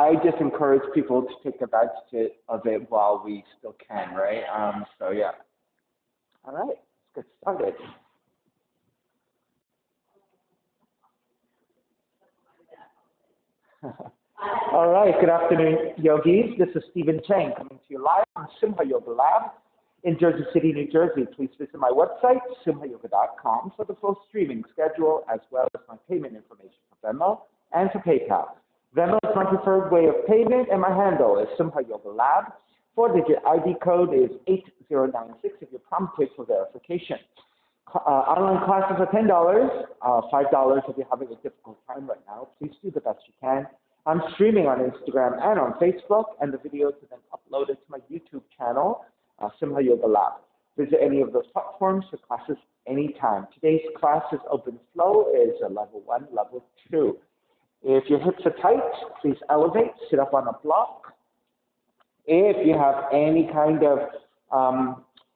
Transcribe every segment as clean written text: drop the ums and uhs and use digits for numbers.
I just encourage people to take advantage of it while we still can, right? So yeah. All right, let's get started. All right, good afternoon, yogis. This is Stephen Chang coming to you live from Simha Yoga Lab in Jersey City, New Jersey. Please visit my website, simhayoga.com, for the full streaming schedule as well as my payment information for Venmo and for PayPal. Venmo is my preferred way of payment, and my handle is Simha Yoga Lab. 4-digit ID code is 8096 if you're prompted for verification. Online classes are $10, $5 if you're having a difficult time right now. Please do the best you can. I'm streaming on Instagram and on Facebook, and the videos are then uploaded to my YouTube channel, Simha Yoga Lab. Visit any of those platforms for classes anytime. Today's class is open flow, is a level 1, level 2. If your hips are tight, please elevate, sit up on a block. If you have any kind of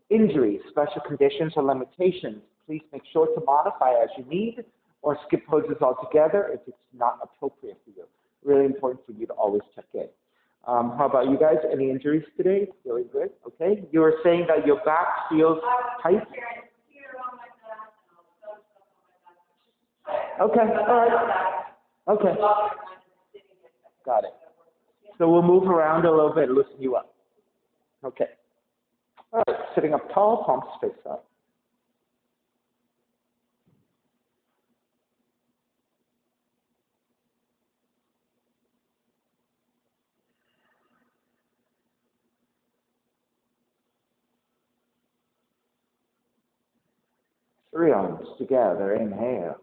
injuries, special conditions, or limitations, please make sure to modify as you need or skip poses altogether if it's not appropriate for you. Really important for you to always check in. How about you guys? Any injuries today? Feeling good? Okay. You were saying that your back feels tight? Okay. All right. Okay. Got it. So we'll move around a little bit and loosen you up. Okay. All right. Sitting up tall, palms face up. Three arms together. Inhale.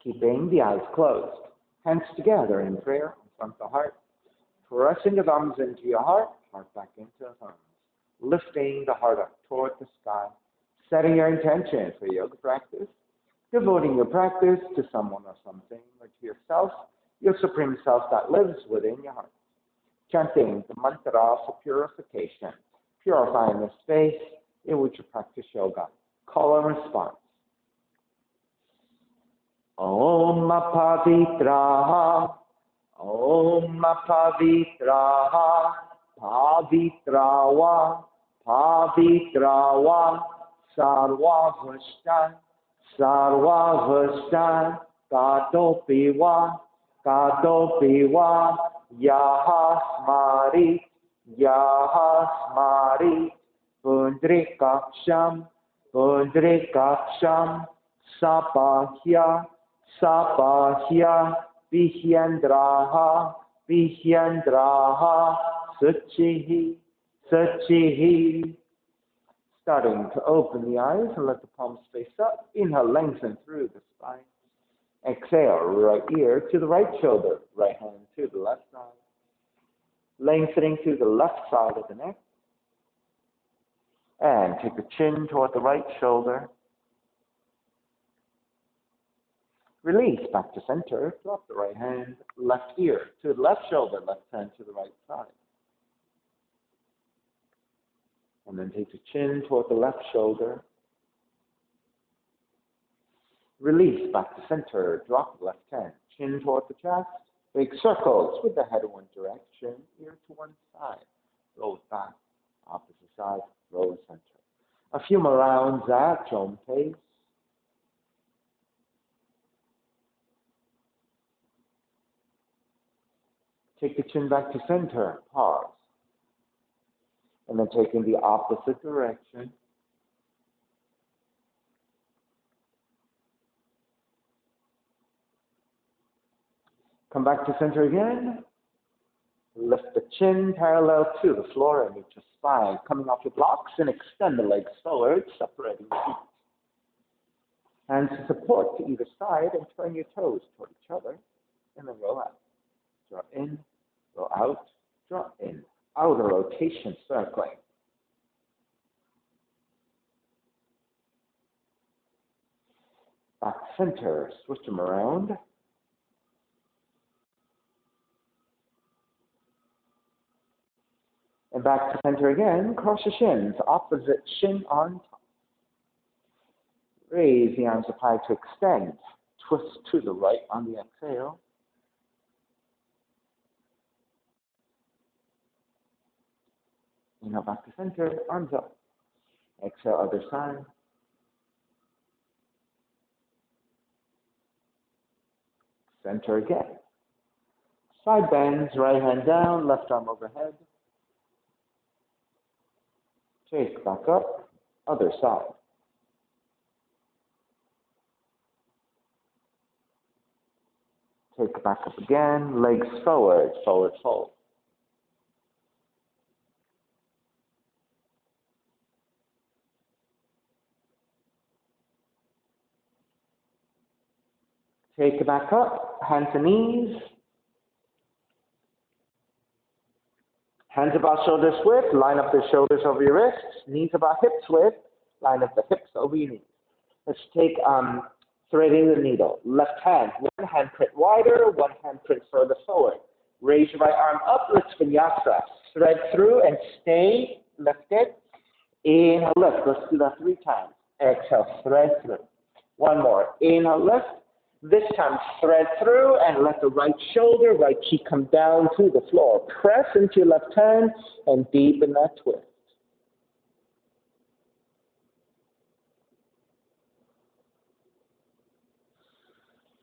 Keeping the eyes closed. Hands together in prayer in front of the heart. Pressing the thumbs into your heart, heart back into the thumbs. Lifting the heart up toward the sky. Setting your intention for yoga practice. Devoting your practice to someone or something, or to yourself, your supreme self that lives within your heart. Chanting the mantra for purification. Purifying the space in which you practice yoga. Call and response. Om Pavitraha, Om Pavitraha, Pavitrawa, Pavitrawa, Sarvavashtan, Sarvavashtan, Katopiwa, Katopiwa, Yahasmari, Yahasmari, Pundrikaksham, Pundrikaksham, Sapahya, Sapahya, Vihyandraha, Vihyandraha, Sachihi, Sachihi. Starting to open the eyes and let the palms face up. Inhale, lengthen through the spine. Exhale, right ear to the right shoulder, right hand to the left side. Lengthening through the left side of the neck. And take the chin toward the right shoulder. Release back to center. Drop the right hand, left ear to the left shoulder, left hand to the right side. And then take the chin toward the left shoulder. Release back to center. Drop the left hand, chin toward the chest. Big circles with the head in one direction, ear to one side. Roll it back, opposite side, roll center. A few more rounds at your own pace. Take the chin back to center, pause. And then take in the opposite direction. Come back to center again. Lift the chin parallel to the floor and meet your spine. Coming off your blocks and extend the legs forward, separating the feet. Hands to support to either side and turn your toes toward each other. And then roll out. Draw in, roll out, Draw in. Outer rotation circling. Back center. Switch them around. And back to center again. Cross your shins. Opposite shin on top. Raise the arms up high to extend. Twist to the right on the exhale. Inhale back to center, arms up. Exhale, other side. Center again. Side bends, right hand down, left arm overhead. Take back up, other side. Take back up again, legs forward, forward fold. Take it back up, hands and knees. Hands about shoulders width, line up the shoulders over your wrists. Knees about hips width, line up the hips over your knees. Let's take threading the needle. Left hand, one hand print wider, one hand print further forward. Raise your right arm up, let's vinyasa. Thread through and stay lifted. Inhale, lift. Let's do that 3 times. Exhale, thread through. One more. Inhale, lift. This time, thread through and let the right shoulder, right cheek come down to the floor. Press into your left hand and deepen that twist.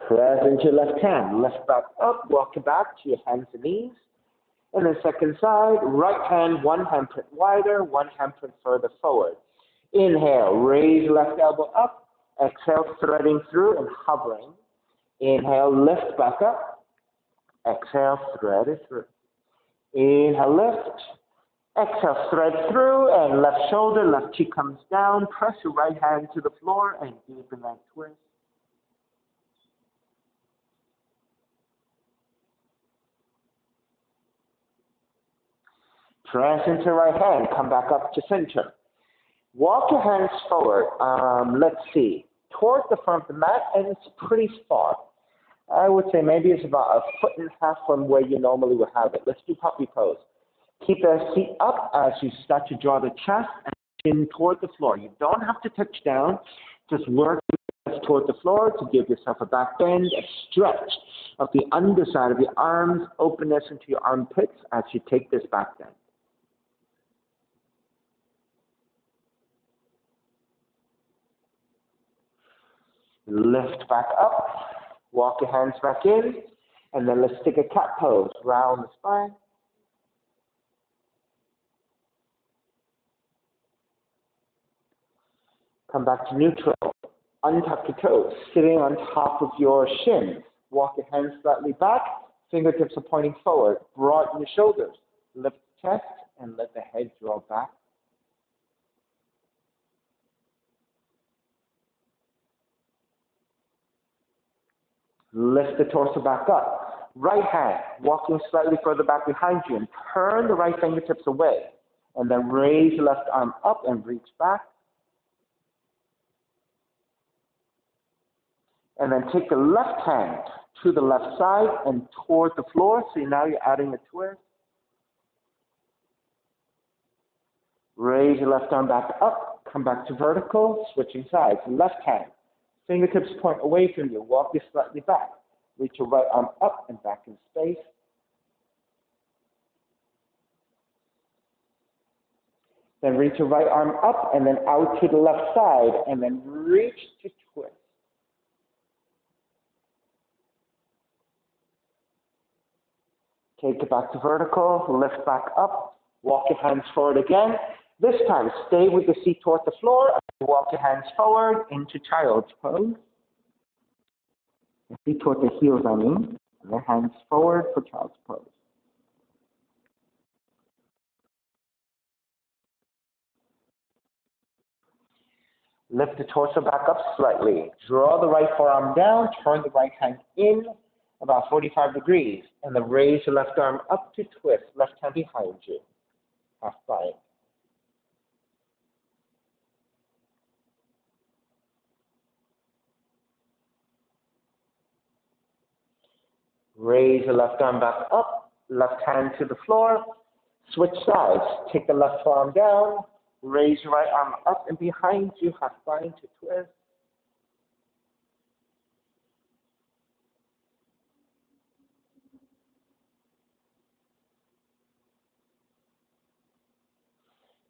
Press into your left hand. Lift back up, walk it back to your hands and knees. And then second side, right hand, one hand print wider, one hand print further forward. Inhale, raise left elbow up. Exhale, threading through and hovering. Inhale, lift back up. Exhale, thread it through. Inhale, lift. Exhale, thread through and left shoulder, left cheek comes down. Press your right hand to the floor and deepen that twist. Press into right hand, come back up to center. Walk your hands forward, let's see, towards the front of the mat, and it's pretty far. I would say maybe it's about 1.5 feet from where you normally would have it. Let's do puppy pose. Keep the seat up as you start to draw the chest and chin toward the floor. You don't have to touch down, just work toward the floor to give yourself a back bend, a stretch of the underside of your arms, openness into your armpits as you take this back bend. Lift back up, walk your hands back in, and then let's take a cat pose. Round the spine. Come back to neutral. Untuck your toes, sitting on top of your shins. Walk your hands slightly back, fingertips are pointing forward. Broaden your shoulders. Lift the chest and let the head draw back. Lift the torso back up. Right hand, walking slightly further back behind you and turn the right fingertips away. And then raise your left arm up and reach back. And then take the left hand to the left side and toward the floor. So now you're adding a twist. Raise your left arm back up. Come back to vertical, switching sides. Left hand. Fingertips point away from you. Walk you slightly back. Reach your right arm up and back in space. Then reach your right arm up and then out to the left side. And then reach to twist. Take it back to vertical. Lift back up. Walk your hands forward again. This time, stay with the seat toward the floor. And walk your hands forward into child's pose. Feet toward the heels, and the hands forward for child's pose. Lift the torso back up slightly. Draw the right forearm down. Turn the right hand in. about 45 degrees. And then raise your left arm up to twist, left hand behind you, half bind. Raise the left arm back up, left hand to the floor, switch sides. Take the left arm down, raise your right arm up and behind you, half bind to twist.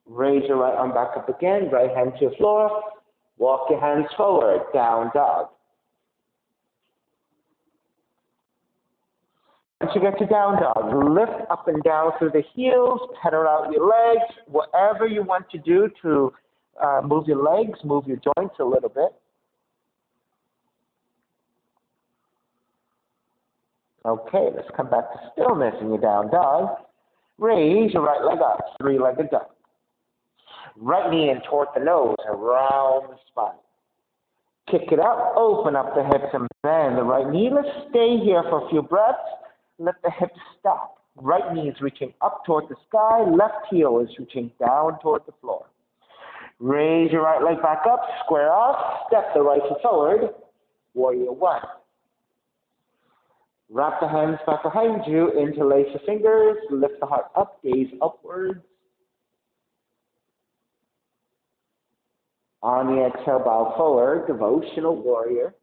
Raise your right arm back up again, right hand to the floor, walk your hands forward, down dog. Once you get to down dog, lift up and down through the heels, pedal out your legs, whatever you want to do to move your legs, move your joints a little bit. Okay, let's come back to stillness in your down dog. Raise your right leg up, three-legged dog. Right knee in toward the nose, around the spine. Kick it up, open up the hips and bend the right knee. Let's stay here for a few breaths. Let the hips stop. Right knee is reaching up toward the sky. Left heel is reaching down toward the floor. Raise your right leg back up, square off, step the right foot forward. Warrior one. Wrap the hands back behind you, interlace your fingers, lift the heart up, gaze upwards. On the exhale, bow forward, devotional warrior.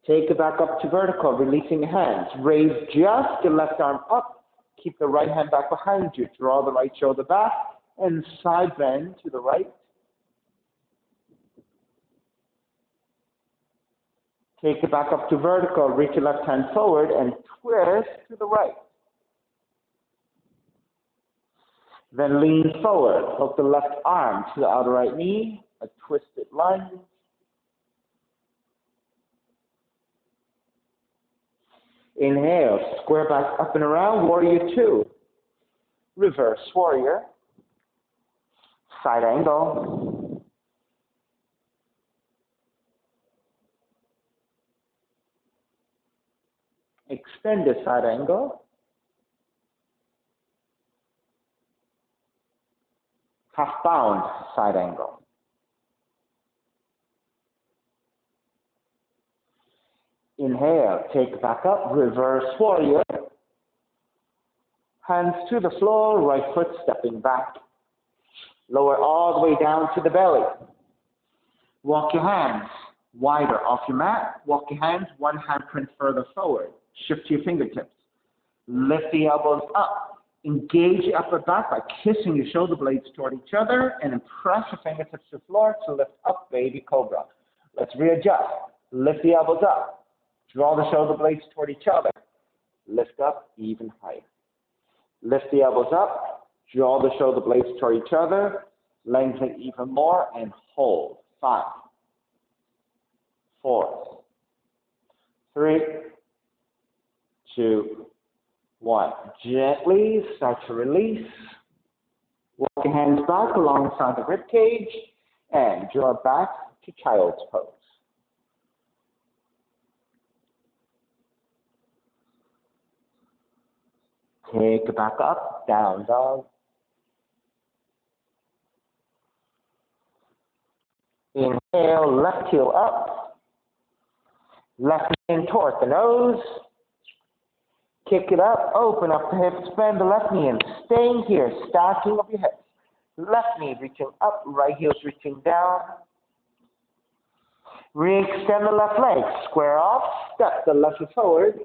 Take it back up to vertical, releasing the hands. Raise just the left arm up. Keep the right hand back behind you. Draw the right shoulder back and side bend to the right. Take it back up to vertical, reach your left hand forward and twist to the right. Then lean forward, hook the left arm to the outer right knee, a twisted lunge. Inhale, square back up and around, warrior two. Reverse warrior, side angle. Extended side angle. Half bound side angle. Inhale, take it back up, reverse warrior. Hands to the floor, right foot stepping back. Lower all the way down to the belly. Walk your hands wider off your mat. Walk your hands one handprint further forward. Shift your fingertips. Lift the elbows up. Engage your upper back by kissing your shoulder blades toward each other and then press your fingertips to the floor to lift up, baby cobra. Let's readjust. Lift the elbows up. Draw the shoulder blades toward each other. Lift up even higher. Lift the elbows up. Draw the shoulder blades toward each other. Lengthen even more and hold. 5, 4, 3, 2, 1. Gently start to release. Walk your hands back alongside the rib cage and draw back to child's pose. Take it back up, down dog. Inhale, left heel up. Left knee in toward the nose. Kick it up, open up the hips, bend the left knee and staying here, stacking of your hips. Left knee reaching up, right heel's reaching down. Re-extend the left leg, square off, step the left foot forward.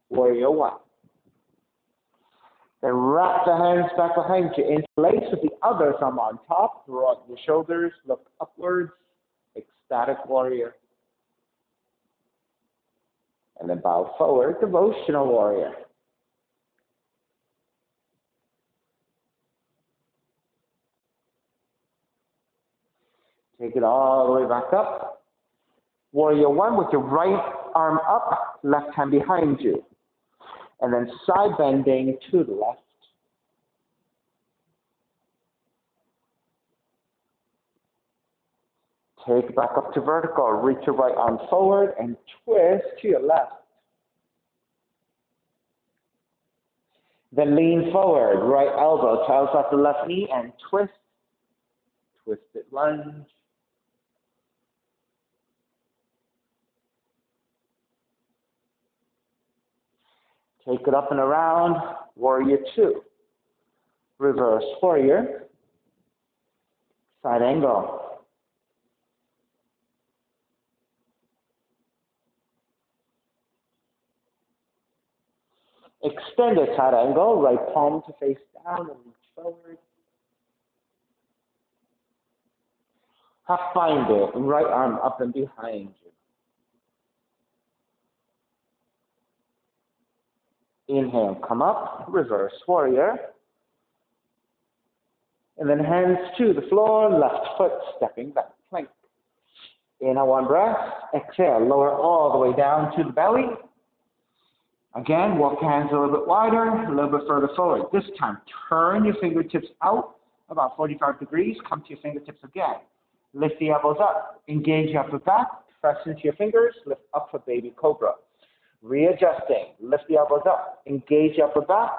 Warrior one. Then wrap the hands back behind you. Interlace with the other thumb on top. Draw out your shoulders. Look upwards. Ecstatic warrior. And then bow forward. Devotional warrior. Take it all the way back up. Warrior one with your right arm up. Left hand behind you. And then side bending to the left. Take it back up to vertical. Reach your right arm forward and twist to your left. Then lean forward. Right elbow tiles off the left knee and twist. Twisted lunge. Take it up and around. Warrior two. Reverse warrior. Side angle. Extended side angle. Right palm to face down and reach forward. Half bind it. Right arm up and behind you. Inhale, come up. Reverse warrior. And then hands to the floor, left foot stepping back, plank. Inhale, one breath. Exhale, lower all the way down to the belly. Again, walk hands a little bit wider, a little bit further forward. This time, turn your fingertips out about 45 degrees. Come to your fingertips again. Lift the elbows up. Engage your upper back. Press into your fingers. Lift up for baby cobra. Readjusting. Lift the elbows up. Engage your upper back.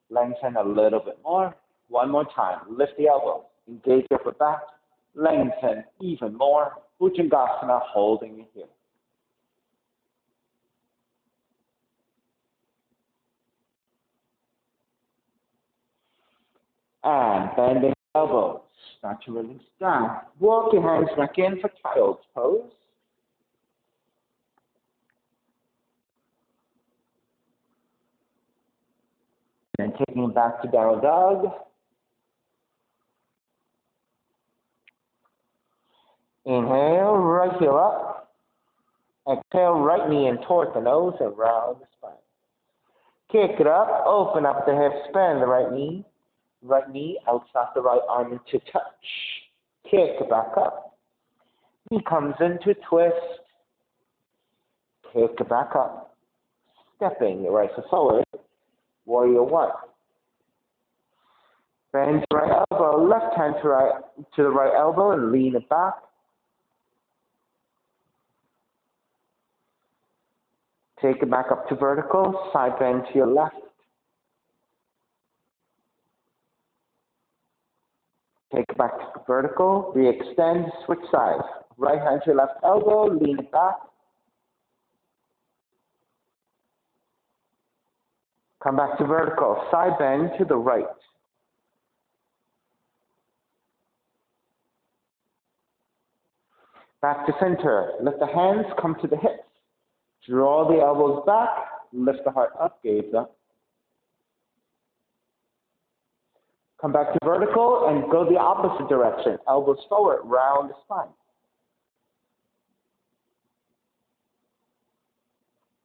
Lengthen a little bit more. One more time. Lift the elbows. Engage your upper back. Lengthen even more. Bhujangasana, holding it here. And bending elbows. Start to release down. Walk your hands back in for child's pose. And taking it back to down dog. Inhale, right heel up. Exhale, right knee in towards the nose and round the spine. Kick it up, open up the hips, bend the right knee. Right knee outside the right arm into touch. Kick it back up. Knee comes into twist. Kick it back up. Stepping the right foot forward. Warrior one. Bend your right elbow, left hand to the right elbow and lean it back. Take it back up to vertical, side bend to your left. Take it back to vertical, re-extend, switch sides. Right hand to your left elbow, lean it back. Come back to vertical, side bend to the right. Back to center, lift the hands, come to the hips. Draw the elbows back, lift the heart up, gaze up. Come back to vertical and go the opposite direction. Elbows forward, round the spine.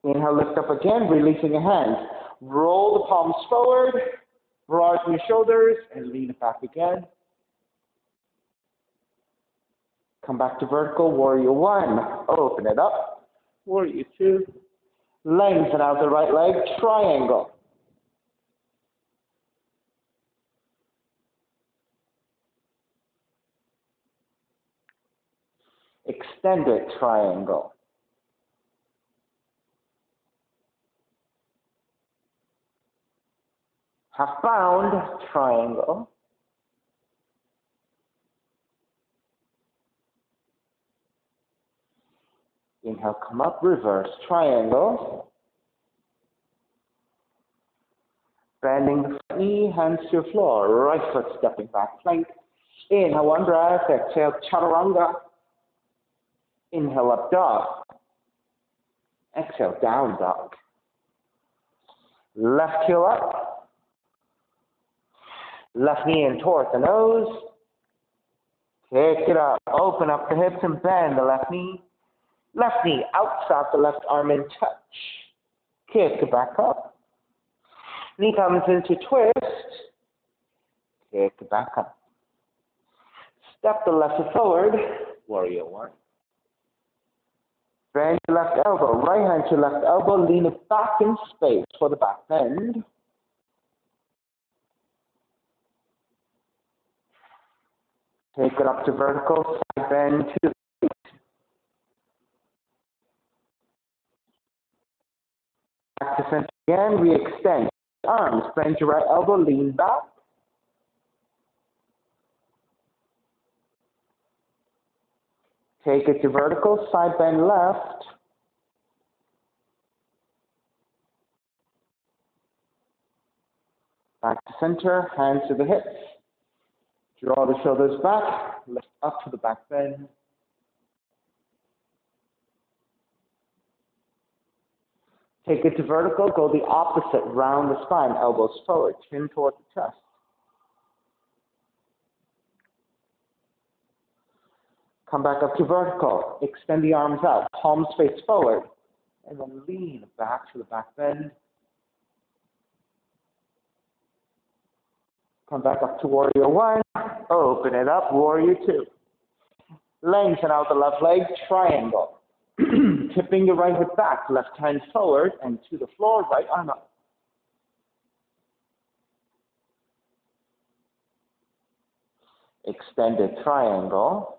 Inhale, lift up again, releasing your hands. Roll the palms forward, broaden your shoulders, and lean it back again. Come back to vertical, warrior one. Open it up. Warrior two. Lengthen out the right leg, triangle. Extended triangle. Half bound triangle. Inhale, come up, reverse triangle. Bending the front knee, hands to your floor, right foot stepping back, plank. Inhale, one breath, exhale, chaturanga. Inhale, up dog. Exhale, down dog. Left heel up. Left knee in towards the nose. Kick it up, open up the hips and bend the left knee. Left knee outside the left arm in touch. Kick it back up. Knee comes into twist. Kick it back up. Step the left foot forward. Warrior one. Bend your left elbow. Right hand to left elbow. Lean it back in space for the back bend. Take it up to vertical. Side bend to Back to center again, re-extend. Arms, bend your right elbow, lean back. Take it to vertical, side bend left. Back to center, hands to the hips. Draw the shoulders back, lift up to the back bend. Take it to vertical, go the opposite, round the spine, elbows forward, chin toward the chest. Come back up to vertical, extend the arms out, palms face forward, and then lean back to the back bend. Come back up to warrior one, open it up, warrior two. Lengthen out the left leg, triangle. Tipping the right hip back, left hand forward and to the floor, right arm up. Extended triangle.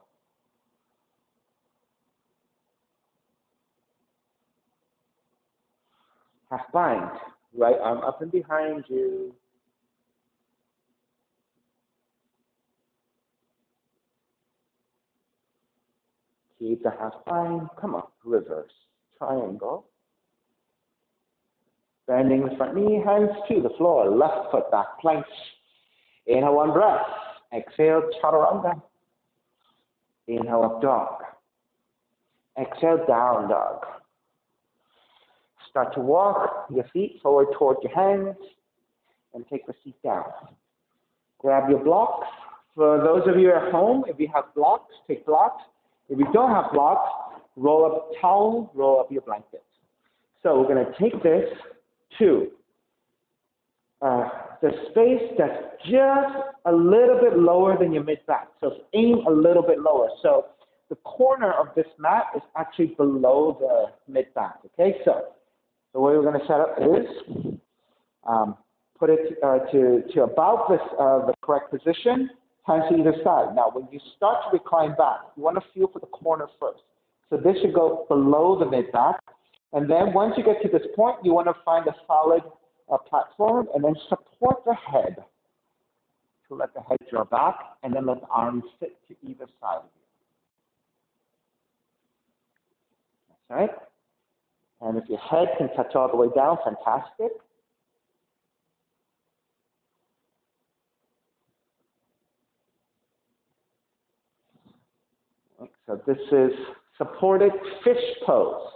Half bind, right arm up and behind you. Keep the half bind, come up, reverse, triangle. Bending the front knee, hands to the floor, left foot back, plank. Inhale, one breath. Exhale, chaturanga. Inhale, up dog. Exhale, down dog. Start to walk your feet forward toward your hands and take the feet down. Grab your blocks. For those of you at home, if you have blocks, take blocks. If you don't have blocks, roll up a towel, roll up your blanket. So we're going to take this to the space that's just a little bit lower than your mid-back. So aim a little bit lower. So the corner of this mat is actually below the mid-back. Okay, so the way we're going to set up is put it to about this, the correct position, hands to either side. Now, when you start to recline back, you want to feel for the corner first. So this should go below the mid-back. And then once you get to this point, you want to find a solid platform and then support the head to let the head draw back and then let the arms sit to either side of you. That's right. And if your head can touch all the way down, fantastic. So this is supported fish pose.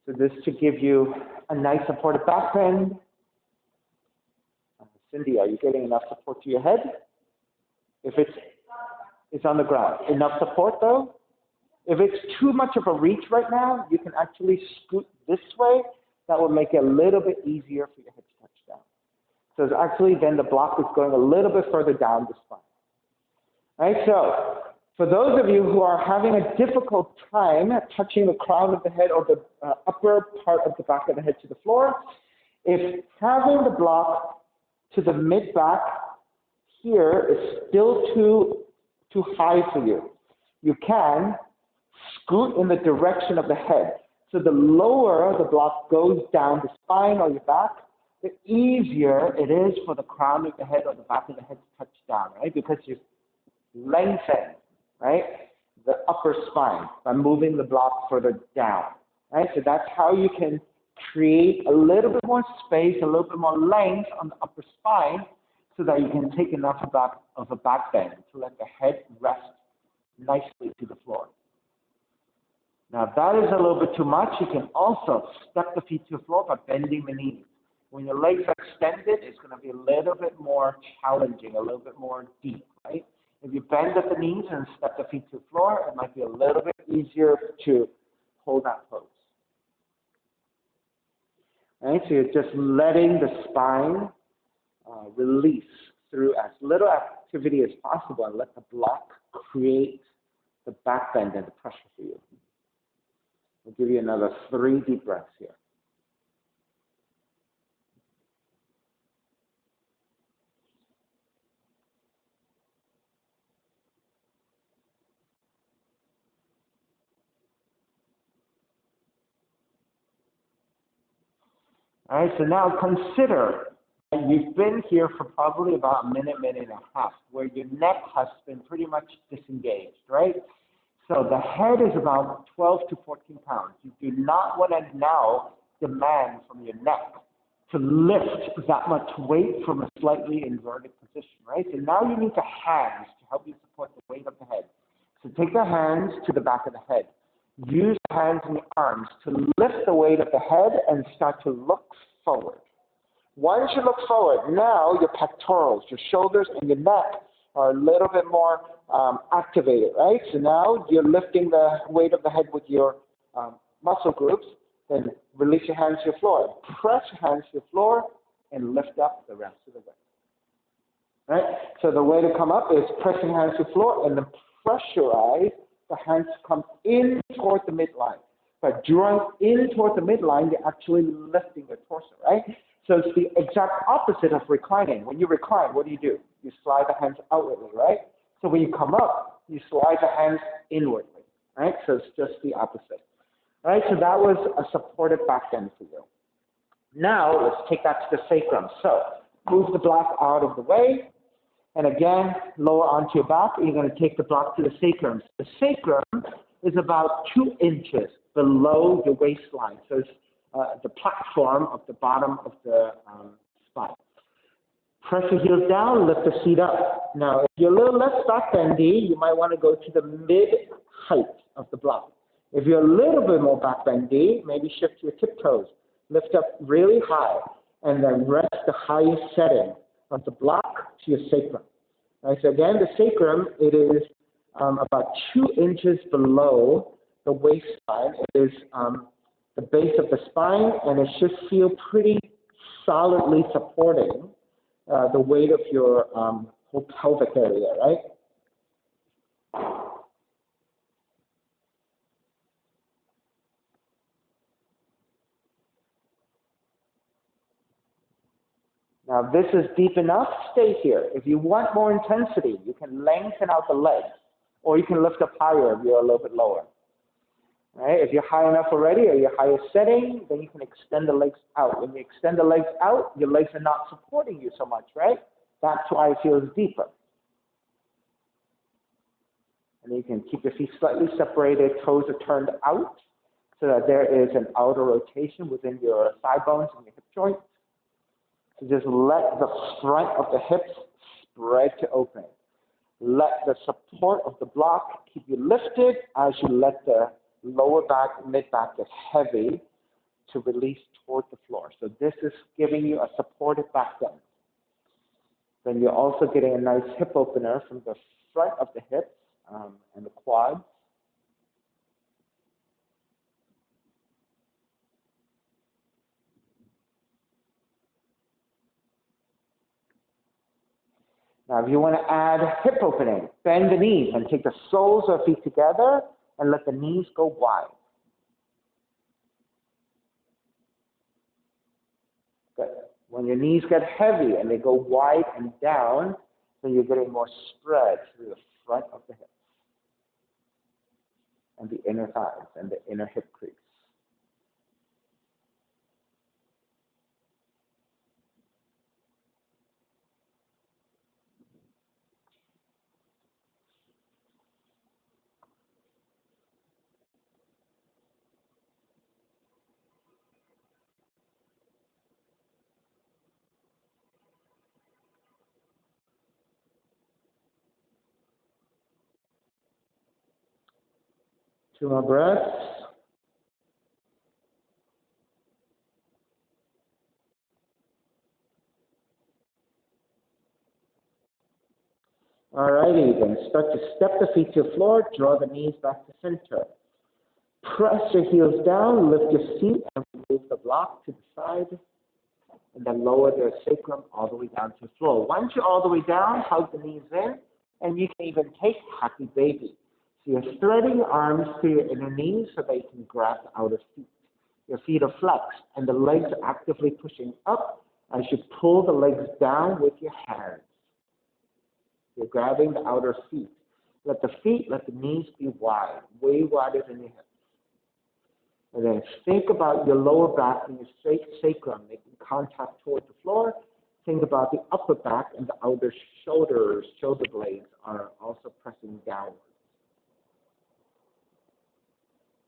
So this should give you a nice supported back bend. Cindy, are you getting enough support to your head? If it's on the ground. Enough support though? If it's too much of a reach right now, you can actually scoot this way. That will make it a little bit easier for your head to touch down. So it's actually then the block is going a little bit further down the spine. All right, so for those of you who are having a difficult time touching the crown of the head or the upper part of the back of the head to the floor, if having the block to the mid-back here is still too high for you, you can scoot in the direction of the head. So the lower the block goes down the spine or your back, the easier it is for the crown of the head or the back of the head to touch down, right? Because you lengthen, right, the upper spine by moving the block further down, right? So that's how you can create a little bit more space, a little bit more length on the upper spine so that you can take enough of a back bend to let the head rest nicely to the floor. Now, if that is a little bit too much, you can also step the feet to the floor by bending the knees. When your legs are extended, it's going to be a little bit more challenging, a little bit more deep, right? If you bend at the knees and step the feet to the floor, it might be a little bit easier to hold that pose. Right? So you're just letting the spine release through as little activity as possible and let the block create the back bend and the pressure for you. We'll give you another 3 deep breaths here. All right, so now consider that you've been here for probably about a minute, minute and a half, where your neck has been pretty much disengaged, right? So the head is about 12 to 14 pounds. You do not want to now demand from your neck to lift that much weight from a slightly inverted position, right? So now you need the hands to help you support the weight of the head. So take the hands to the back of the head. Use the hands and the arms to lift the weight of the head and start to look forward. Once you look forward, now your pectorals, your shoulders, and your neck are a little bit more activated, right? So now you're lifting the weight of the head with your muscle groups. Then release your hands to the floor. Press your hands to the floor and lift up the rest of the way. Right? So the way to come up is pressing hands to the floor and then pressurize the hands to come in toward the midline. By drawing in toward the midline, you're actually lifting the torso, right? So it's the exact opposite of reclining. When you recline, what do? You slide the hands outwardly, right? So when you come up, you slide the hands inwardly, right? So it's just the opposite. All right, so that was a supported back bend for you. Now, let's take that to the sacrum. So move the block out of the way. And again, lower onto your back. You're going to take the block to the sacrum. The sacrum is about 2 inches below your waistline. So it's the platform of the bottom of the spine. Press your heels down, lift the feet up. Now, if you're a little less back bendy, you might want to go to the mid-height of the block. If you're a little bit more back bendy, maybe shift your tiptoes. Lift up really high, and then rest the highest setting of the block to your sacrum. Right, so again, the sacrum, it is about 2 inches below the waistline. It is the base of the spine, and it should feel pretty solidly supporting the weight of your whole pelvic area, right? Now, this is deep enough, stay here. If you want more intensity, you can lengthen out the legs, or you can lift up higher if you're a little bit lower. Right? If you're high enough already, or your highest setting, then you can extend the legs out. When you extend the legs out, your legs are not supporting you so much, right? That's why it feels deeper. And you can keep your feet slightly separated, toes are turned out, so that there is an outer rotation within your thigh bones and your hip joints. So just let the front of the hips spread to open. Let the support of the block keep you lifted as you let the lower back, mid back get heavy to release toward the floor. So this is giving you a supported back bend. Then you're also getting a nice hip opener from the front of the hips and the quads. Now, if you want to add hip opening, bend the knees and take the soles of feet together and let the knees go wide. Good. When your knees get heavy and they go wide and down, then you're getting more spread through the front of the hips and the inner thighs and the inner hip crease. Two more breaths. All righty, then start to step the feet to the floor, draw the knees back to center. Press your heels down, lift your feet, and move the block to the side, and then lower the sacrum all the way down to the floor. Once you're all the way down, hug the knees in, and you can even take happy baby. So you're threading your arms to your inner knees so that you can grab the outer feet. Your feet are flexed, and the legs are actively pushing up as you pull the legs down with your hands. You're grabbing the outer feet. Let the knees be wide, way wider than your hips. And then think about your lower back and your straight sacrum making contact toward the floor. Think about the upper back and the outer shoulders. Shoulder blades are also pressing downwards.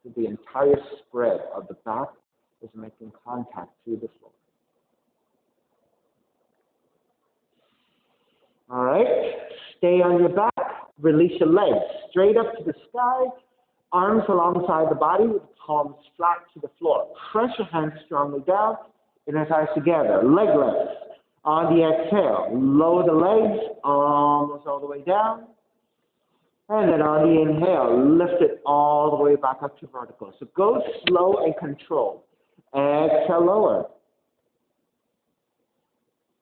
So the entire spread of the back is making contact to the floor. All right, stay on your back. Release your legs straight up to the sky. Arms alongside the body with the palms flat to the floor. Press your hands strongly down. Inner thighs together. Leg lifts. On the exhale, lower the legs almost all the way down. And then on the inhale, lift it all the way back up to vertical. So go slow and controlled. Exhale, lower.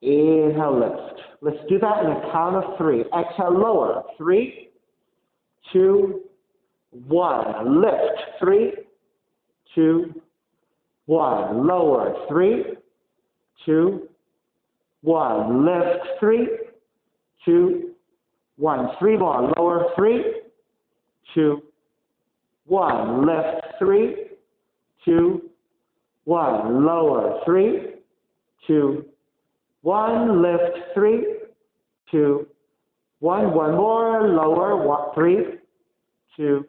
Inhale, lift. Let's do that in a count of 3. Exhale, lower. 3, 2, 1. Lift. 3, 2, 1. Lower. 3, 2, 1. Lift. 3, 2, 1. 3 more. Lower. 3, 2, 1. Lift. 3, 2, 1. Lower. 3, 2, 1. Lift. 3, 2, 1. One more. Lower. 3, 2,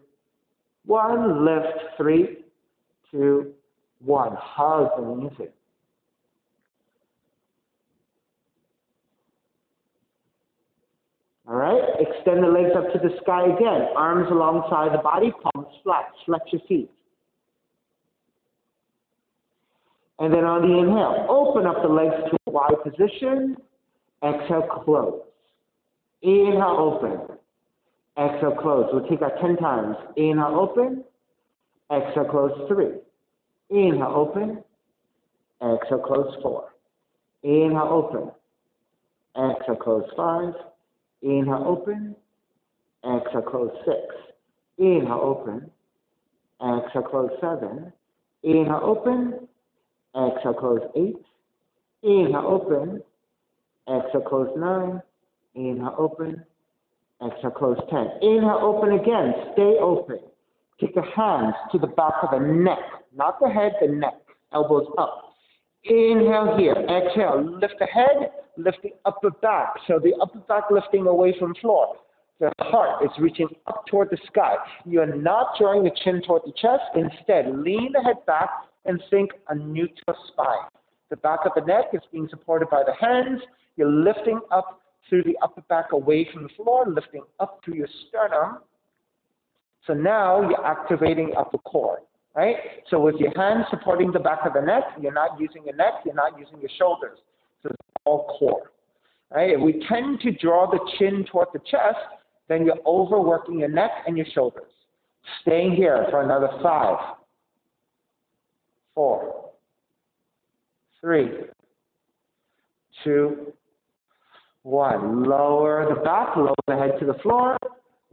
1. Lift. 3, 2, 1. Hug the music. All right, extend the legs up to the sky again. Arms alongside the body, palms flat. Flex your feet. And then on the inhale, open up the legs to a wide position. Exhale, close. Inhale, open. Exhale, close. We'll take that 10 times. Inhale, open. Exhale, close. 3. Inhale, open. Exhale, close. 4. Inhale, open. Exhale, close. 5. Inhale, open. Exhale, close. 6. Inhale, open. Exhale, close. 7. Inhale, open. Exhale, close. 8. Inhale, open. Exhale, close. 9. Inhale, open. Exhale, close. 10. Inhale, open again. Stay open. Take the hands to the back of the neck. Not the head, the neck. Elbows up. Inhale here. Exhale. Lift the head. Lift the upper back. So the upper back lifting away from floor. The heart is reaching up toward the sky. You're not drawing the chin toward the chest. Instead, lean the head back and think a neutral spine. The back of the neck is being supported by the hands. You're lifting up through the upper back away from the floor, lifting up to your sternum. So now you're activating the upper core, right? So with your hands supporting the back of the neck, you're not using your neck, you're not using your shoulders. So it's all core, right? If we tend to draw the chin toward the chest, then you're overworking your neck and your shoulders. Staying here for another 5, 4, 3, 2, 1. Lower the back, lower the head to the floor.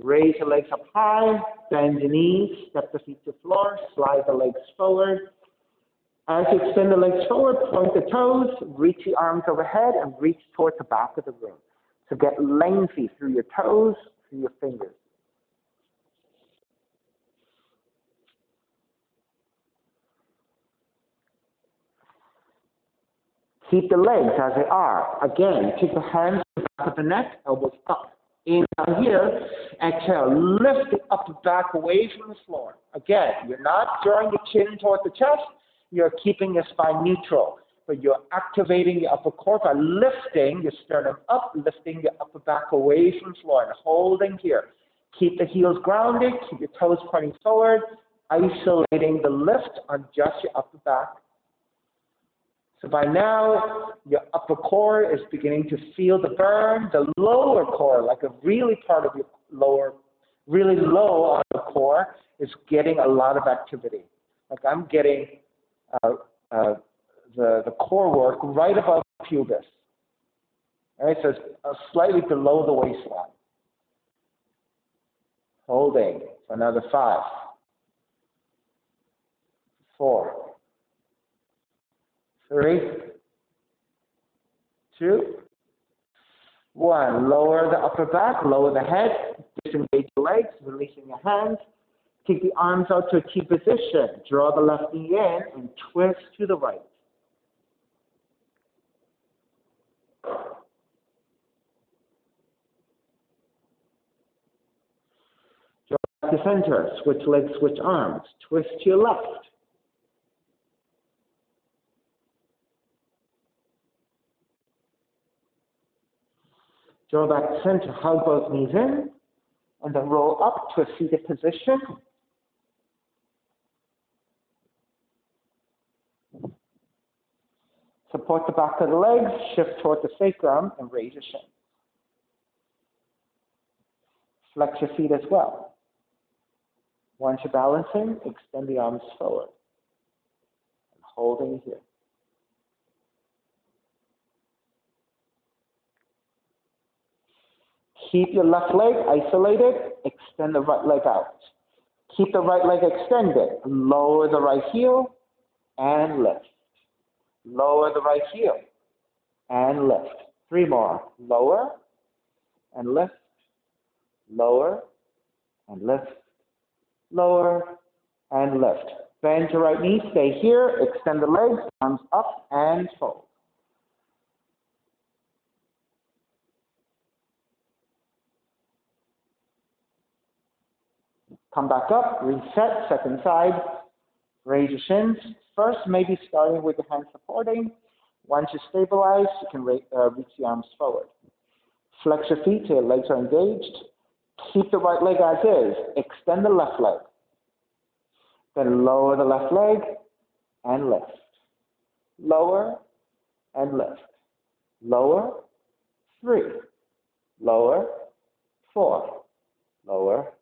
Raise the legs up high, bend the knees, step the feet to the floor, slide the legs forward. As you extend the legs forward, point the toes, reach the arms overhead, and reach towards the back of the room. So get lengthy through your toes, through your fingers. Keep the legs as they are. Again, take the hands to the back of the neck, elbows up. Inhale here. Exhale. Lift the upper back away from the floor. Again, you're not drawing the chin toward the chest. You're keeping your spine neutral. But you're activating the upper core by lifting your sternum up, lifting your upper back away from the floor, and holding here. Keep the heels grounded. Keep your toes pointing forward. Isolating the lift on just your upper back. So by now, your upper core is beginning to feel the burn. The lower core, like a really part of your lower, really low on the core, is getting a lot of activity. Like I'm getting the core work right above the pubis. All right, so it's slightly below the waistline. Holding for another 5, 4, 3, 2, 1. Lower the upper back, lower the head, disengage the legs, releasing your hands. Take the arms out to a T position. Draw the left knee in and twist to the right. Draw back to center. Switch legs, switch arms. Twist to your left. Draw back to center. Hug both knees in. And then roll up to a seated position. Support the back of the legs, shift toward the sacrum, and raise your shin. Flex your feet as well. Once you're balancing, extend the arms forward. And holding here. Keep your left leg isolated, extend the right leg out. Keep the right leg extended. Lower the right heel and lift. Lower the right heel and lift. 3 more. Lower and lift. Lower and lift. Lower and lift. Bend your right knee, stay here, extend the legs, arms up and fold. Come back up, reset, second side, raise your shins. First, maybe starting with your hands supporting. Once you stabilize, you can reach the arms forward. Flex your feet till your legs are engaged. Keep the right leg as is. Extend the left leg. Then lower the left leg and lift. Lower and lift. Lower, 3. Lower, 4. Lower,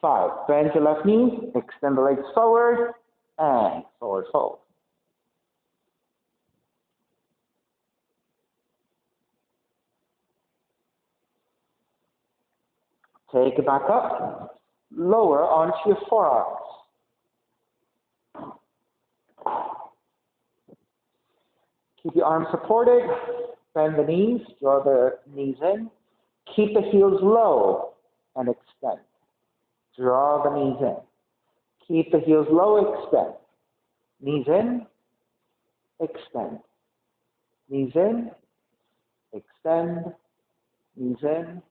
5. Bend your left knee, extend the legs forward, and forward fold. Take it back up, lower onto your forearms. Keep your arms supported, bend the knees, draw the knees in. Keep the heels low and extend. Draw the knees in. Keep the heels low, extend. Knees in, extend. Knees in, extend. Knees in,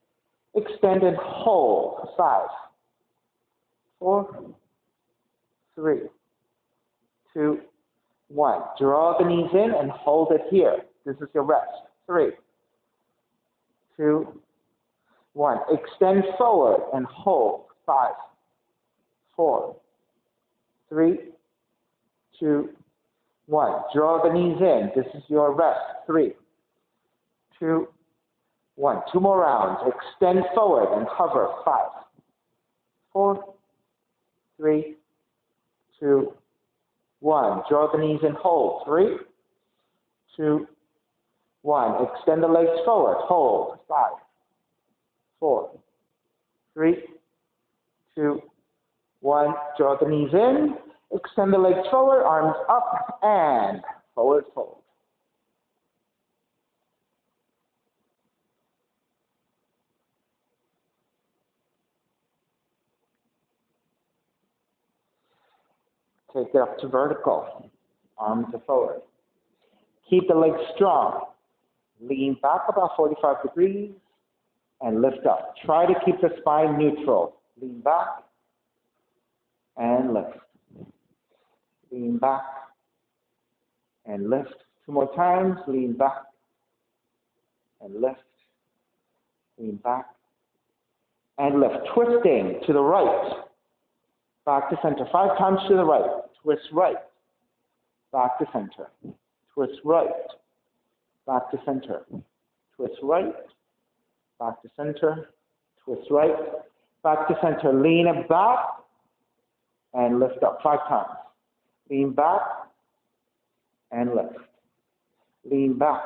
extend and hold. 5, 4, 3, 2, 1. Draw the knees in and hold it here. This is your rest. 3, 2, 1. Extend forward and hold. 5, 4, 3, 2, 1. Draw the knees in. This is your rest. 3, 2, 1. 2 more rounds. Extend forward and hover. 5, 4, 3, 2, 1. Draw the knees and hold. 3, 2, 1. Extend the legs forward. Hold. 5, 4, 3, 2, 1. Draw the knees in. Extend the legs forward. Arms up and forward fold. Take it up to vertical. Arms are forward. Keep the legs strong. Lean back about 45 degrees and lift up. Try to keep the spine neutral. Lean back and lift. Lean back and lift. 2 more times. Lean back and lift. Lean back and lift. Twisting to the right. Back to center. 5 times to the right. Twist right. Back to center. Twist right. Back to center. Twist right. Back to center. Twist right. Back to center. Lean it back and lift up. 5 times. Lean back and lift. Lean back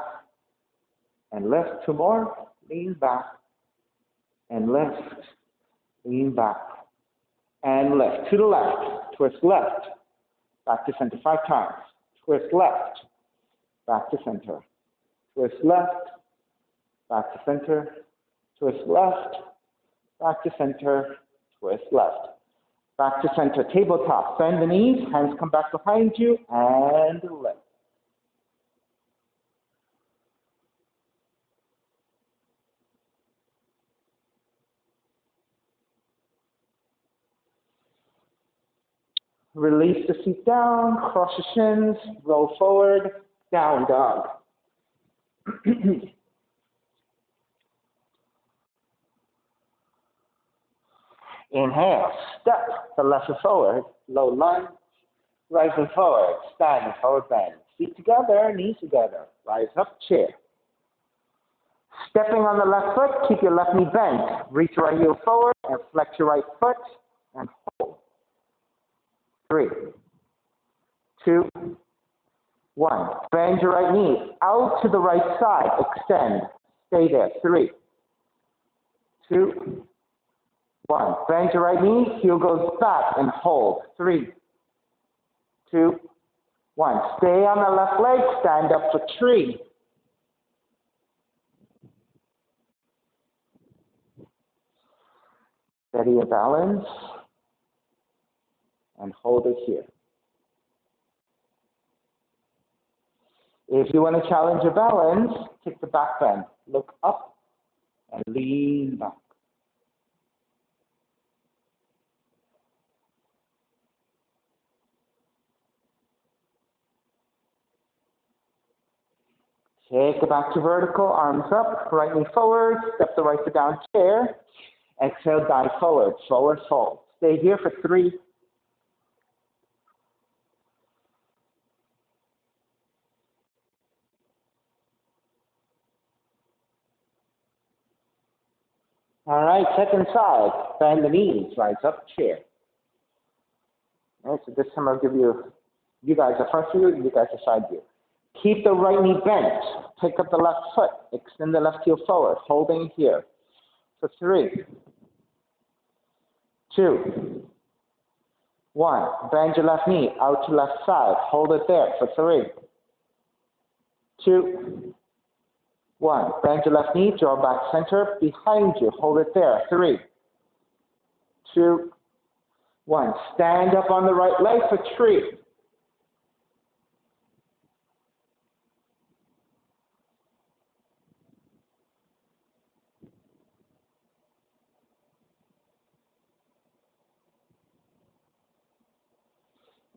and lift. 2 more. Lean back and lift. Lean back and lift. To the left. Twist left. Back to center. 5 times. Twist left. Back to center. Twist left. Back to center. Twist left. Back to center. Twist left. Back to center, tabletop. Bend the knees, hands come back behind you, and lift. Release the feet down, cross the shins, roll forward, down dog. Inhale, step the left foot forward, low lunge, right foot forward, stand, forward bend. Feet together, knees together, rise up, chair. Stepping on the left foot, keep your left knee bent. Reach your right heel forward and flex your right foot and hold. 3, 2, 1. Bend your right knee out to the right side. Extend. Stay there. 3, 2, 1. Bend your right knee. Heel goes back and hold. 3, 2, 1. Stay on the left leg. Stand up for tree. Steady your balance and hold it here. If you want to challenge your balance, take the back bend. Look up and lean back. Take it back to vertical, arms up, right knee forward, step the right foot down, chair. Exhale, dive forward, forward fold. Stay here for 3. All right, second side. Bend the knees, rise up, chair. All right, so this time I'll give you guys a front view, you guys a side view. Keep the right knee bent. Pick up the left foot. Extend the left heel forward, holding here for 3, 2, 1. Bend your left knee out to left side. Hold it there for 3, 2, 1. Bend your left knee, draw back center, behind you. Hold it there. 3, 2, 1. Stand up on the right leg for tree.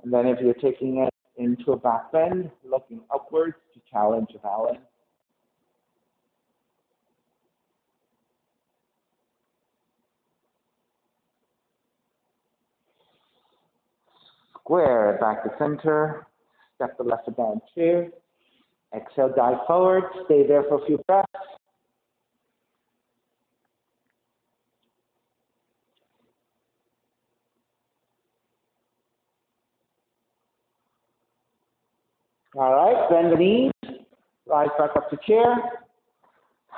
And then if you're taking it into a back bend, looking upwards to challenge your balance. Square back to center. Step the left foot down, chair. Exhale, dive forward. Stay there for a few breaths. All right, bend the knees. Rise back up to chair.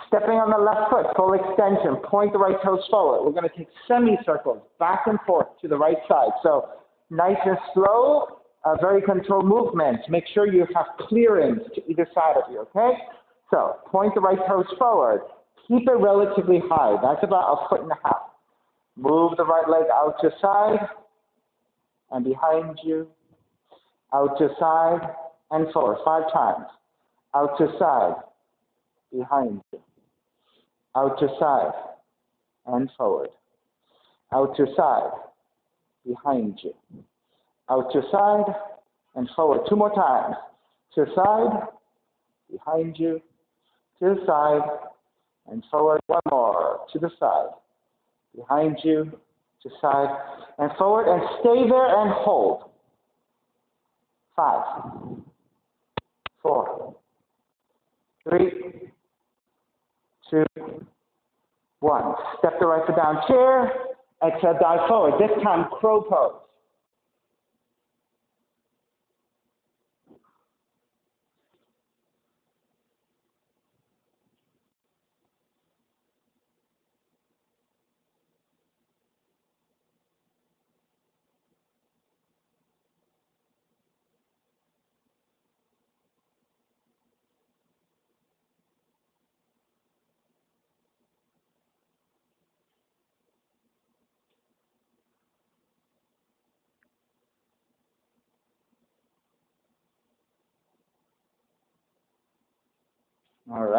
Stepping on the left foot, full extension. Point the right toes forward. We're going to take semicircles back and forth to the right side. So nice and slow, very controlled movements. Make sure you have clearance to either side of you, okay? So point the right toes forward. Keep it relatively high. That's about 1.5 feet. Move the right leg out to side and behind you. Out to side and forward 5 times. Out to side, behind you. Out to side and forward. Out to side, behind you. Out to side and forward. 2 more times. To side, behind you. To the side and forward. 1 more. To the side, behind you. To side and forward. And stay there and hold. 5, 4, 3, 2, 1. Step the right foot down, chair. Exhale, dive forward. This time, crow pose.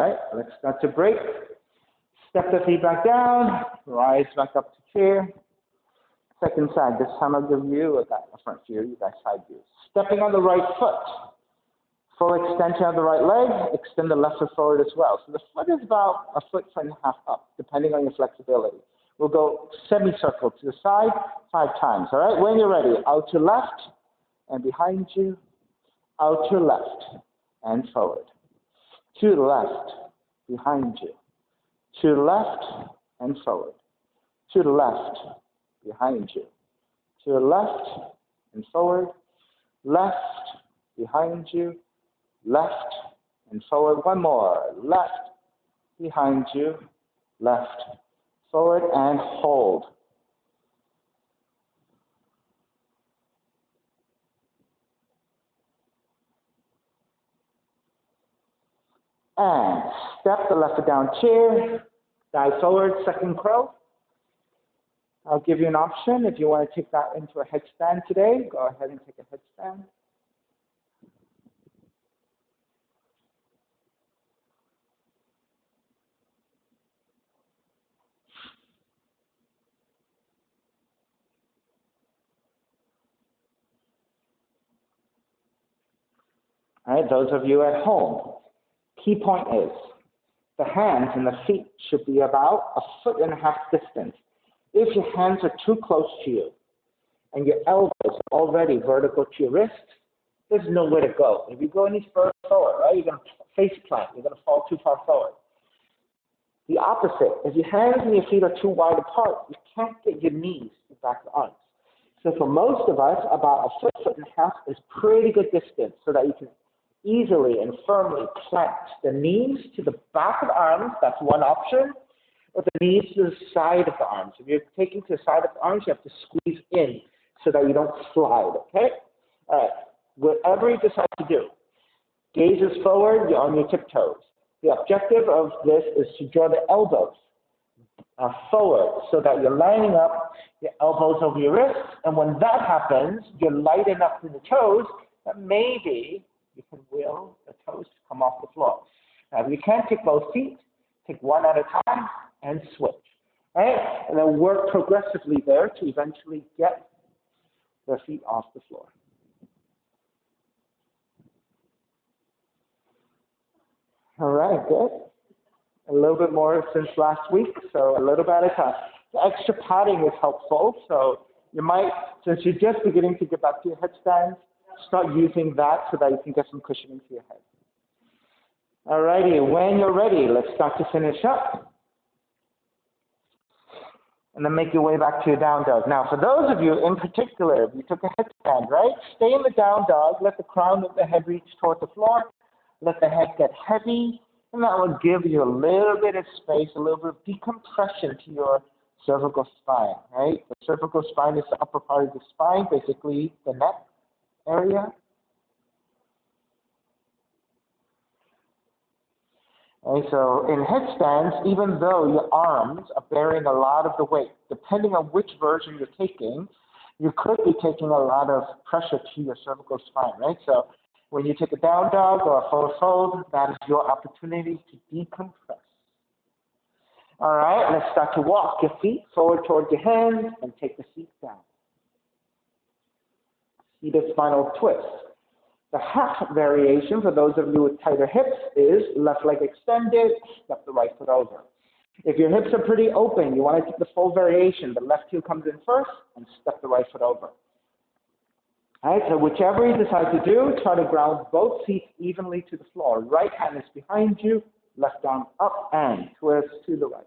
right, let's start to break. Step the feet back down, rise back up to chair. Second side, this time I'll give you a front view, you guys side view. Stepping on the right foot. Full extension of the right leg, extend the left foot forward as well. So the foot is about a foot and a half up, depending on your flexibility. We'll go semicircle to the side 5 times, all right? When you're ready, out to left and behind you, out to left and forward. To the left, behind you. To the left and forward. To the left, behind you. To the left and forward. Left, behind you. Left and forward. One more. Left, behind you. Left, forward, and hold. And step the left foot down, chair, dive forward, second crow. I'll give you an option. If you want to take that into a headstand today, go ahead and take a headstand. All right, those of you at home, key point is the hands and the feet should be about a foot and a half distance. If your hands are too close to you and your elbows are already vertical to your wrist, there's nowhere to go. If you go any further forward, right, you're going to face plant. You're going to fall too far forward. The opposite, if your hands and your feet are too wide apart, you can't get your knees to back the arms. So for most of us, about a foot and a half is pretty good distance so that you can easily and firmly plant the knees to the back of the arms. That's one option. Or the knees to the side of the arms. If you're taking to the side of the arms, you have to squeeze in so that you don't slide, okay? All right, whatever you decide to do, gaze is forward, you're on your tiptoes. The objective of this is to draw the elbows forward so that you're lining up your elbows over your wrists, and when that happens, you're light enough in the toes that maybe you can will the toes to come off the floor. Now, if you can't take both feet, take one at a time and switch, right? And then work progressively there to eventually get the feet off the floor. All right, good. A little bit more since last week, so a little bit at a time. The extra padding is helpful, so you might, since you're just beginning to get back to your headstands, start using that so that you can get some cushioning to your head. All righty, when you're ready, let's start to finish up. And then make your way back to your down dog. Now, for those of you in particular, if you took a headstand, right? Stay in the down dog, let the crown of the head reach toward the floor, let the head get heavy, and that will give you a little bit of space, a little bit of decompression to your cervical spine, right? The cervical spine is the upper part of the spine, basically the neck area. Okay, so in headstands, even though your arms are bearing a lot of the weight, depending on which version you're taking, you could be taking a lot of pressure to your cervical spine, right? So when you take a down dog or a forward fold, that is your opportunity to decompress. All right, let's start to walk your feet forward towards your hands and take the feet down. Seated spinal twist. The half variation for those of you with tighter hips is left leg extended, step the right foot over. If your hips are pretty open, you want to take the full variation. The left heel comes in first and step the right foot over. All right, so whichever you decide to do, try to ground both feet evenly to the floor. Right hand is behind you, left arm up and twist to the right.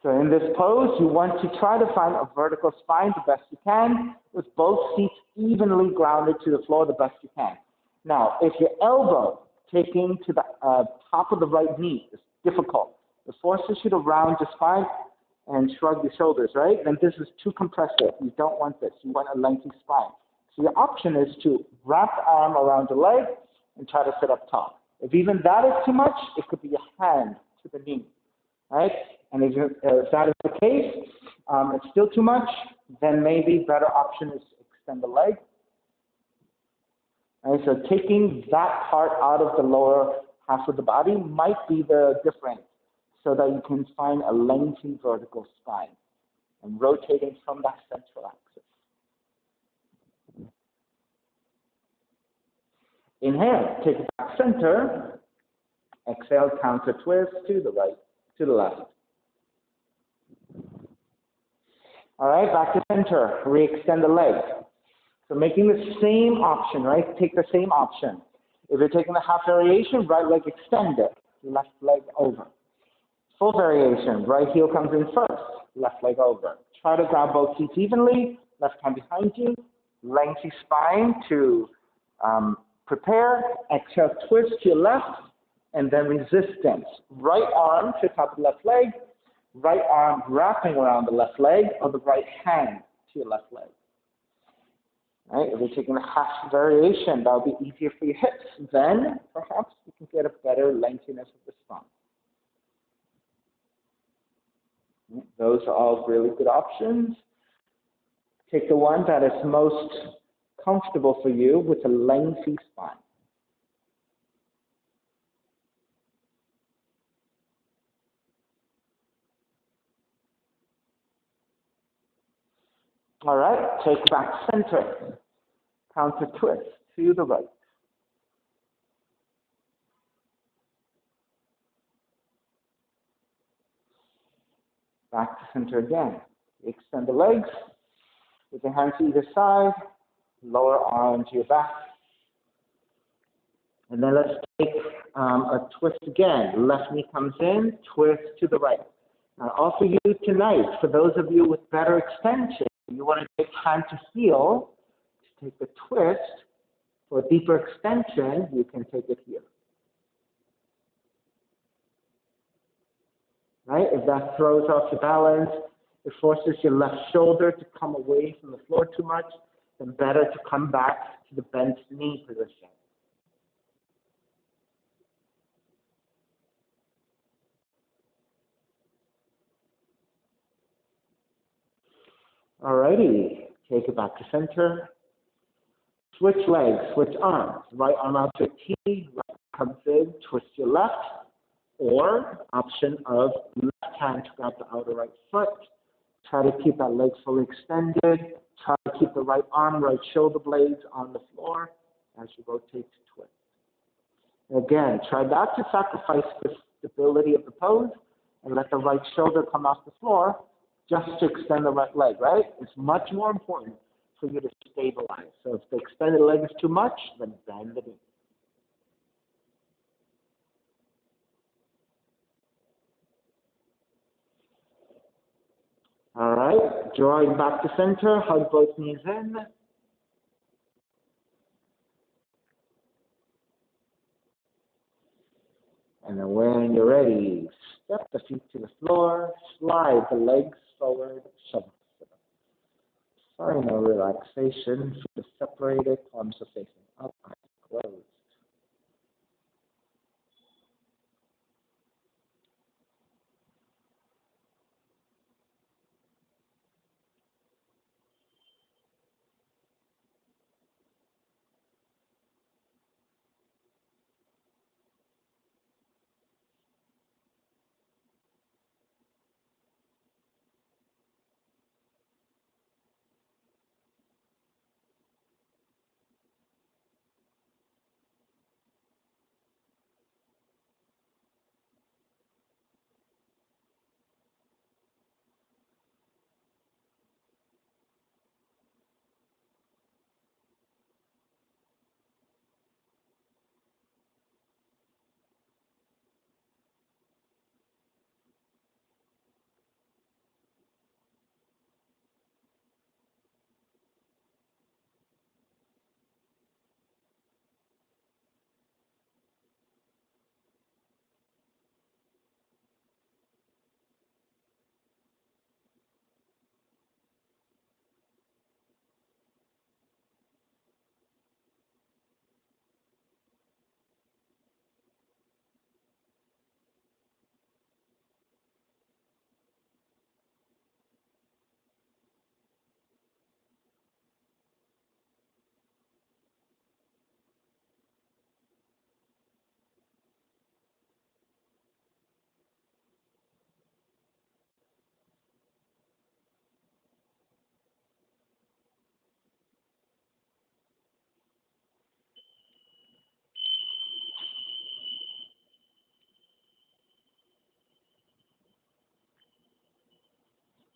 So in this pose, you want to try to find a vertical spine the best you can, with both feet evenly grounded to the floor the best you can. Now, if your elbow taking to the top of the right knee is difficult, it forces you to round your spine and shrug your shoulders, right? Then this is too compressive. You don't want this. You want a lengthy spine. So your option is to wrap the arm around the leg and try to sit up tall. If even that is too much, it could be your hand to the knee, right? And if that is the case, it's still too much, then maybe better option is to extend the leg Right? So taking that part out of the lower half of the body might be the difference so that you can find a lengthy vertical spine and rotating from that central axis. Inhale, take it back center. Exhale, counter twist to the right, to the left. All right, back to center. Re-extend the leg. So making the same option, right? Take the same option. If you're taking the half variation, right leg extended, left leg over. Full variation, right heel comes in first, left leg over. Try to grab both feet evenly, left hand behind you, lengthy spine to prepare. Exhale, twist to your left, and then resistance. Right arm to top of the left leg, right arm wrapping around the left leg, or the right hand to your left leg. Right? If you're taking a half variation, that'll be easier for your hips. Then, perhaps, you can get a better lengthiness of the spine. Those are all really good options. Take the one that is most comfortable for you with a lengthy spine. All right, take back center. Counter twist to the right. Back to center again. Extend the legs with your hands to either side, lower arm to your back. And then let's take a twist again. Left knee comes in, twist to the right. Now, also you tonight, for those of you with better extension, you want to take hand to heel to take the twist. For deeper extension, you can take it here. Right? If that throws off your balance, it forces your left shoulder to come away from the floor too much, then better to come back to the bent knee position. Alrighty, take it back to center. Switch legs, switch arms. Right arm out to a T, left comes in, twist your left, or option of left hand to grab the outer right foot. Try to keep that leg fully extended. Try to keep the right arm, right shoulder blades on the floor as you rotate to twist. Again, try not to sacrifice the stability of the pose and let the right shoulder come off the floor just to extend the right leg, right? It's much more important for you to stabilize. So if the extended leg is too much, then bend the knee. All right, drawing back to center, hug both knees in. And then when you're ready, step the feet to the floor, slide the legs forward, shavasana. Final relaxation, feet are separated, palms are facing up, eyes closed.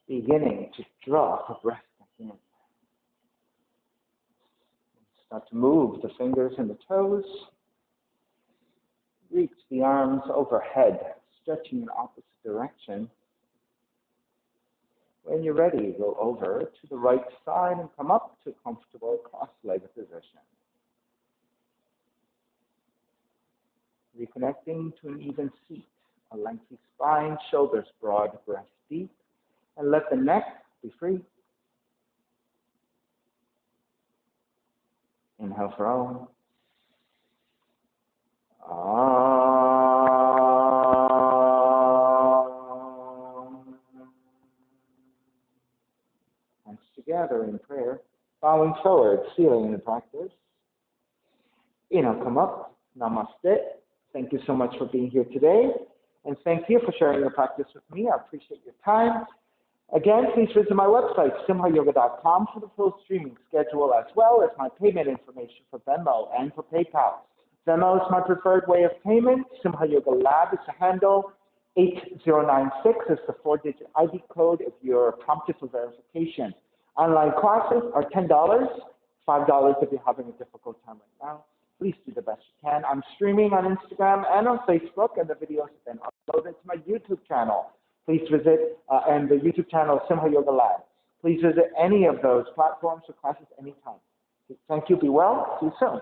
Beginning to draw the breath back in. Start to move the fingers and the toes. Reach the arms overhead, stretching in opposite direction. When you're ready, go over to the right side and come up to a comfortable cross-legged position. Reconnecting to an even seat, a lengthy spine, shoulders broad, breath deep, and let the neck be free. Inhale for Om. Hands together in prayer, bowing forward, sealing the practice. Inhale, come up. Namaste. Thank you so much for being here today, and thank you for sharing your practice with me. I appreciate your time. Again, please visit my website, simhayoga.com, for the full streaming schedule, as well as my payment information for Venmo and for PayPal. Venmo is my preferred way of payment. Simha Yoga Lab is the handle. 8096 is the 4-digit ID code if you're prompted for verification. Online classes are $10, $5 if you're having a difficult time right now. Please do the best you can. I'm streaming on Instagram and on Facebook, and the videos have been uploaded to my YouTube channel. Please visit, and the YouTube channel, Simha Yoga Lab. Please visit any of those platforms for classes anytime. Thank you. Be well. See you soon.